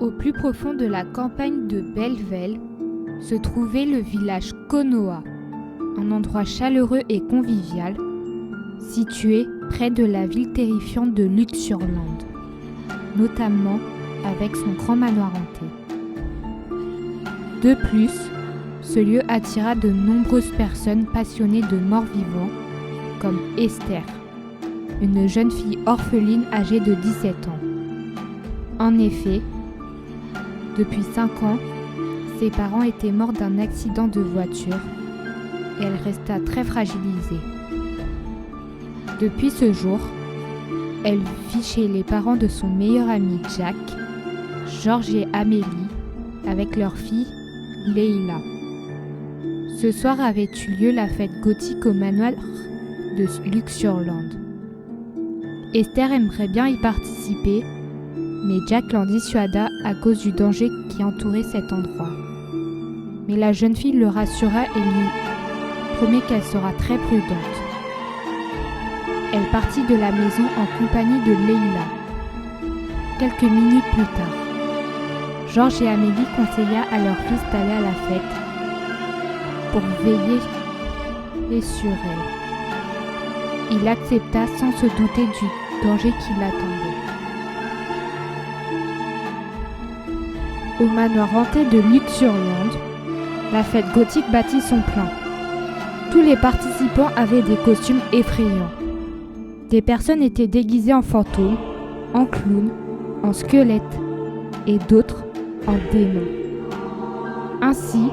Au plus profond de la campagne de Belleville se trouvait le village Konoha, un endroit chaleureux et convivial, situé près de la ville terrifiante de Luxurland, notamment avec son grand manoir hanté. De plus, ce lieu attira de nombreuses personnes passionnées de morts-vivants, comme Esther, une jeune fille orpheline âgée de 17 ans. En effet, depuis 5 ans, ses parents étaient morts d'un accident de voiture et elle resta très fragilisée. Depuis ce jour, elle vit chez les parents de son meilleur ami Jack, George et Amélie, avec leur fille Leila. Ce soir avait eu lieu la fête gothique au manoir de Luxurland. Esther aimerait bien y participer, mais Jack l'en dissuada à cause du danger qui entourait cet endroit. Mais la jeune fille le rassura et lui promet qu'elle sera très prudente. Elle partit de la maison en compagnie de Leila. Quelques minutes plus tard, George et Amélie conseilla à leur fils d'aller à la fête pour veiller sur elle. Il accepta sans se douter du danger qui l'attendait. Au manoir hanté de Luxurland, la fête gothique battit son plein. Tous les participants avaient des costumes effrayants. Des personnes étaient déguisées en fantômes, en clowns, en squelettes et d'autres en démons. Ainsi,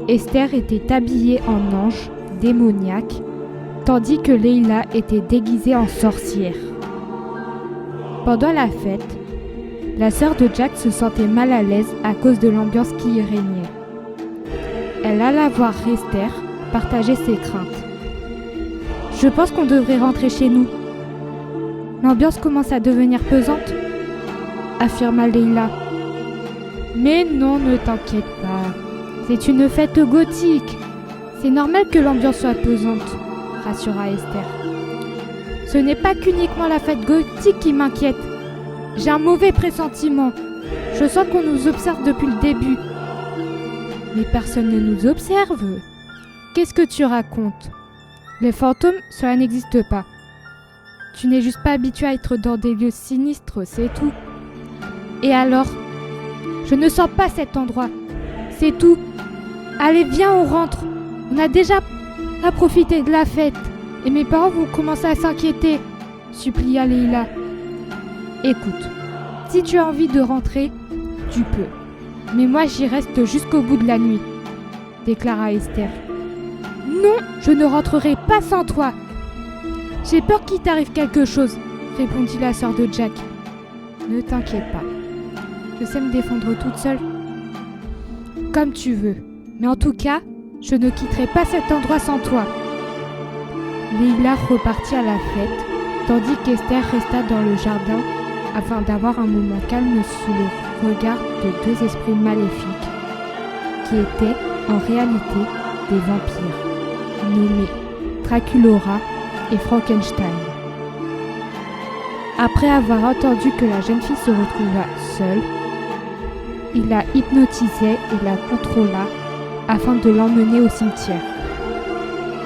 Esther était habillée en ange démoniaque, tandis que Leila était déguisée en sorcière. Pendant la fête, la sœur de Jack se sentait mal à l'aise à cause de l'ambiance qui y régnait. Elle alla voir Esther partager ses craintes. « Je pense qu'on devrait rentrer chez nous. L'ambiance commence à devenir pesante, » affirma Leila. « Mais non, ne t'inquiète pas. C'est une fête gothique. C'est normal que l'ambiance soit pesante, » rassura Esther. « Ce n'est pas qu'uniquement la fête gothique qui m'inquiète. J'ai un mauvais pressentiment. Je sens qu'on nous observe depuis le début. » Mais personne ne nous observe. Qu'est-ce que tu racontes? Les fantômes, cela n'existe pas. Tu n'es juste pas habitué à être dans des lieux sinistres, c'est tout. Et alors? Je ne sens pas cet endroit. C'est tout. Allez, viens, on rentre. On a déjà à profiter de la fête. Et mes parents vont commencer à s'inquiéter, supplia Leila. Écoute, si tu as envie de rentrer, tu peux. Mais moi, j'y reste jusqu'au bout de la nuit, déclara Esther. Non, je ne rentrerai pas sans toi. J'ai peur qu'il t'arrive quelque chose, répondit la sœur de Jack. Ne t'inquiète pas. Je sais me défendre toute seule. Comme tu veux. Mais en tout cas, je ne quitterai pas cet endroit sans toi. Leila repartit à la fête, tandis qu'Esther resta dans le jardin afin d'avoir un moment calme sous le regard de deux esprits maléfiques qui étaient en réalité des vampires, nommés Draculaura et Frankenstein. Après avoir entendu que la jeune fille se retrouva seule, il la hypnotisait et la contrôla afin de l'emmener au cimetière.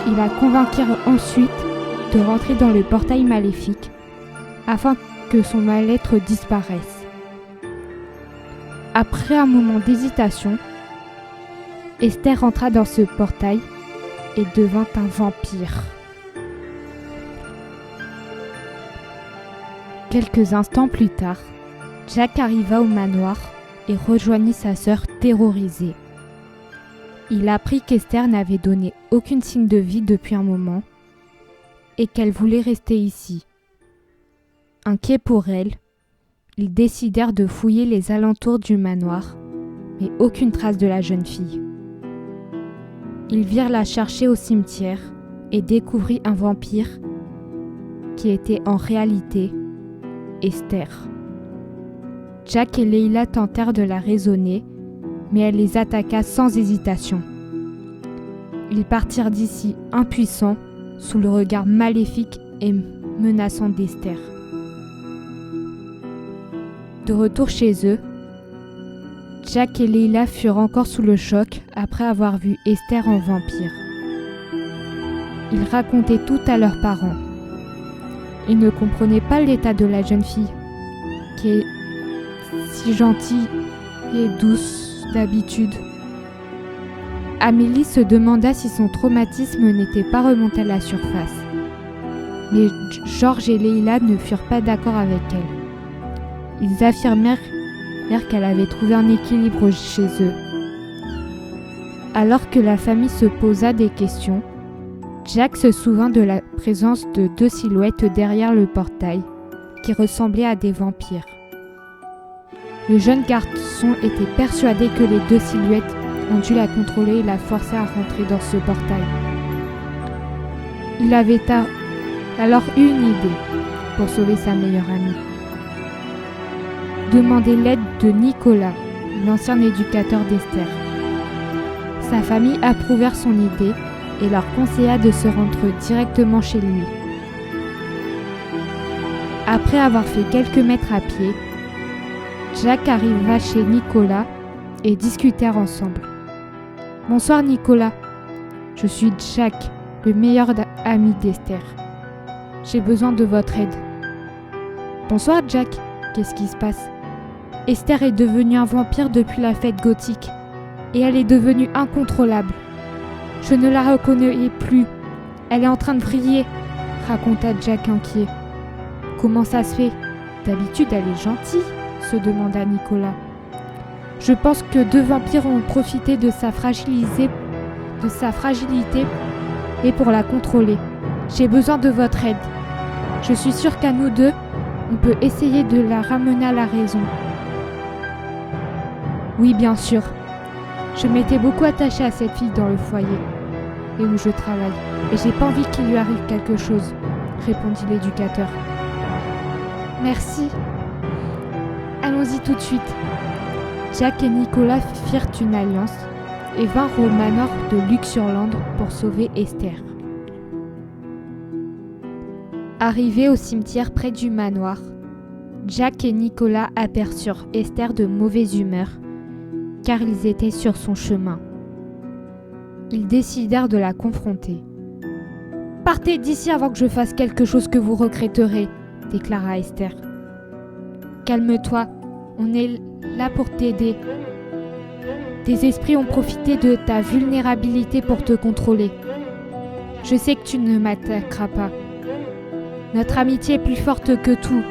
Il la convainquirent ensuite de rentrer dans le portail maléfique afin que son mal-être disparaisse. Après un moment d'hésitation, Esther entra dans ce portail et devint un vampire. Quelques instants plus tard, Jack arriva au manoir et rejoignit sa sœur terrorisée. Il apprit qu'Esther n'avait donné aucun signe de vie depuis un moment et qu'elle voulait rester ici. Inquiets pour elle, ils décidèrent de fouiller les alentours du manoir, mais aucune trace de la jeune fille. Ils virent la chercher au cimetière et découvrirent un vampire qui était en réalité Esther. Jack et Leila tentèrent de la raisonner, mais elle les attaqua sans hésitation. Ils partirent d'ici impuissants, sous le regard maléfique et menaçant d'Esther. De retour chez eux, Jack et Leila furent encore sous le choc après avoir vu Esther en vampire. Ils racontaient tout à leurs parents. Ils ne comprenaient pas l'état de la jeune fille, qui est si gentille et douce d'habitude. Amélie se demanda si son traumatisme n'était pas remonté à la surface. Mais Georges et Leila ne furent pas d'accord avec elle. Ils affirmèrent qu'elle avait trouvé un équilibre chez eux. Alors que la famille se posa des questions, Jack se souvint de la présence de 2 silhouettes derrière le portail, qui ressemblaient à des vampires. Le jeune garçon était persuadé que les 2 silhouettes ont dû la contrôler et la forcer à rentrer dans ce portail. Il avait alors eu une idée pour sauver sa meilleure amie. Demander l'aide de Nicolas, l'ancien éducateur d'Esther. Sa famille approuvèrent son idée et leur conseilla de se rendre directement chez lui. Après avoir fait quelques mètres à pied, Jack arriva chez Nicolas et discutèrent ensemble. « Bonsoir Nicolas, je suis Jack, le meilleur ami d'Esther. J'ai besoin de votre aide. »« Bonsoir Jack, qu'est-ce qui se passe ? Esther est devenue un vampire depuis la fête gothique et elle est devenue incontrôlable. Je ne la reconnais plus. Elle est en train de vriller, raconta Jack inquiet. Comment ça se fait ? D'habitude, elle est gentille, se demanda Nicolas. Je pense que 2 vampires ont profité de sa fragilité et pour la contrôler. J'ai besoin de votre aide. Je suis sûre qu'à nous 2, on peut essayer de la ramener à la raison. Oui, bien sûr. Je m'étais beaucoup attachée à cette fille dans le foyer et où je travaille, et j'ai pas envie qu'il lui arrive quelque chose, répondit l'éducateur. Merci. Allons-y tout de suite. Jack et Nicolas firent une alliance et vinrent au manoir de Luxurland pour sauver Esther. Arrivés au cimetière près du manoir, Jack et Nicolas aperçurent Esther de mauvaise humeur, car ils étaient sur son chemin. Ils décidèrent de la confronter. « Partez d'ici avant que je fasse quelque chose que vous regretterez », déclara Esther. « Calme-toi, on est là pour t'aider. Tes esprits ont profité de ta vulnérabilité pour te contrôler. Je sais que tu ne m'attaqueras pas. Notre amitié est plus forte que tout,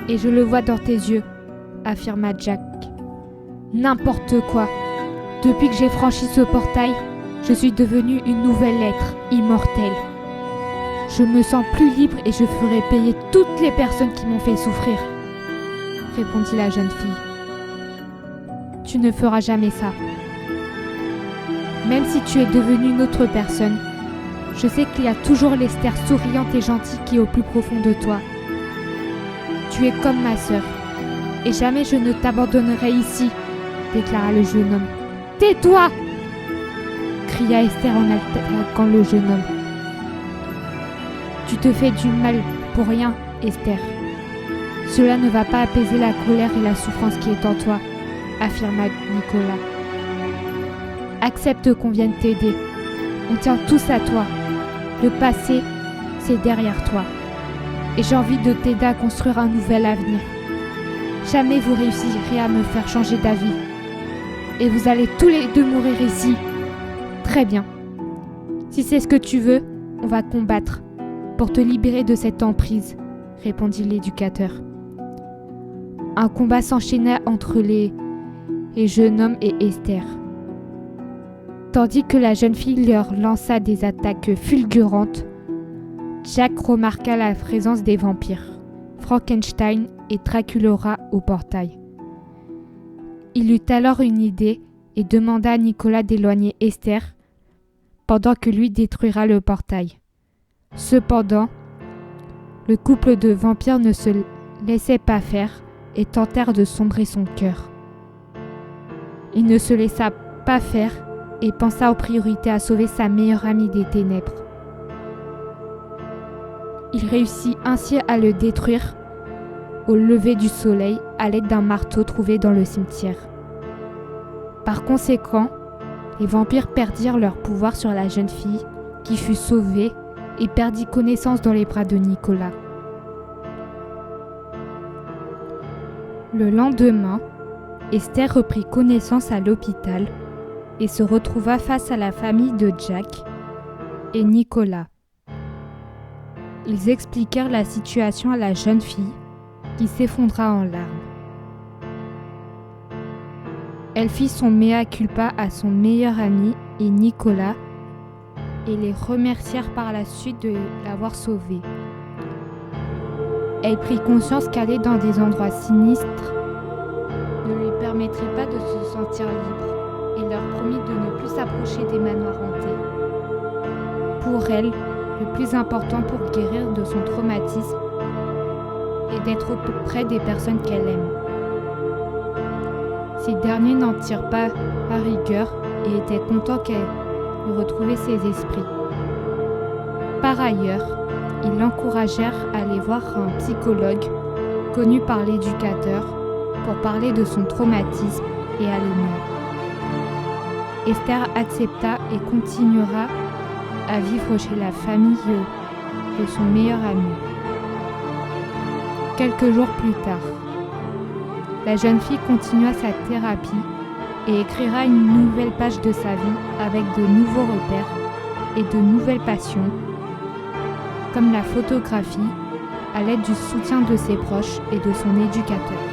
et je le vois dans tes yeux, » affirma Jack. N'importe quoi. Depuis que j'ai franchi ce portail, je suis devenue une nouvelle être, immortelle. Je me sens plus libre et je ferai payer toutes les personnes qui m'ont fait souffrir, répondit la jeune fille. Tu ne feras jamais ça. Même si tu es devenue une autre personne, je sais qu'il y a toujours l'Esther souriante et gentille qui est au plus profond de toi. Tu es comme ma sœur, et jamais je ne t'abandonnerai ici, déclara le jeune homme. « Tais-toi !» cria Esther en attaquant le jeune homme. « Tu te fais du mal pour rien, Esther. Cela ne va pas apaiser la colère et la souffrance qui est en toi, » affirma Nicolas. « Accepte qu'on vienne t'aider. On tient tous à toi. Le passé, c'est derrière toi. Et j'ai envie de t'aider à construire un nouvel avenir. Jamais vous réussirez à me faire changer d'avis. Et vous allez tous les 2 mourir ici. Très bien. Si c'est ce que tu veux, on va combattre pour te libérer de cette emprise, répondit l'éducateur. Un combat s'enchaîna entre les jeunes hommes et Esther. Tandis que la jeune fille leur lança des attaques fulgurantes, Jack remarqua la présence des vampires, Frankenstein et Dracula au portail. Il eut alors une idée et demanda à Nicolas d'éloigner Esther pendant que lui détruira le portail. Cependant, le couple de vampires ne se laissait pas faire et tentèrent de sombrer son cœur. Il ne se laissa pas faire et pensa en priorité à sauver sa meilleure amie des ténèbres. Il réussit ainsi à le détruire au lever du soleil à l'aide d'un marteau trouvé dans le cimetière. Par conséquent, les vampires perdirent leur pouvoir sur la jeune fille, qui fut sauvée et perdit connaissance dans les bras de Nicolas. Le lendemain, Esther reprit connaissance à l'hôpital et se retrouva face à la famille de Jack et Nicolas. Ils expliquèrent la situation à la jeune fille, qui s'effondra en larmes. Elle fit son mea culpa à son meilleur ami et Nicolas et les remercièrent par la suite de l'avoir sauvée. Elle prit conscience qu'aller dans des endroits sinistres ne lui permettrait pas de se sentir libre et leur promit de ne plus s'approcher des manoirs hantés. Pour elle, le plus important pour guérir de son traumatisme est d'être auprès des personnes qu'elle aime. Ces derniers n'en tirent pas à rigueur et étaient contents qu'elle retrouve ses esprits. Par ailleurs, ils l'encouragèrent à aller voir un psychologue connu par l'éducateur pour parler de son traumatisme et à l'aimer. Esther accepta et continuera à vivre chez la famille de son meilleur ami. Quelques jours plus tard, la jeune fille continua sa thérapie et écrira une nouvelle page de sa vie avec de nouveaux repères et de nouvelles passions, comme la photographie, à l'aide du soutien de ses proches et de son éducateur.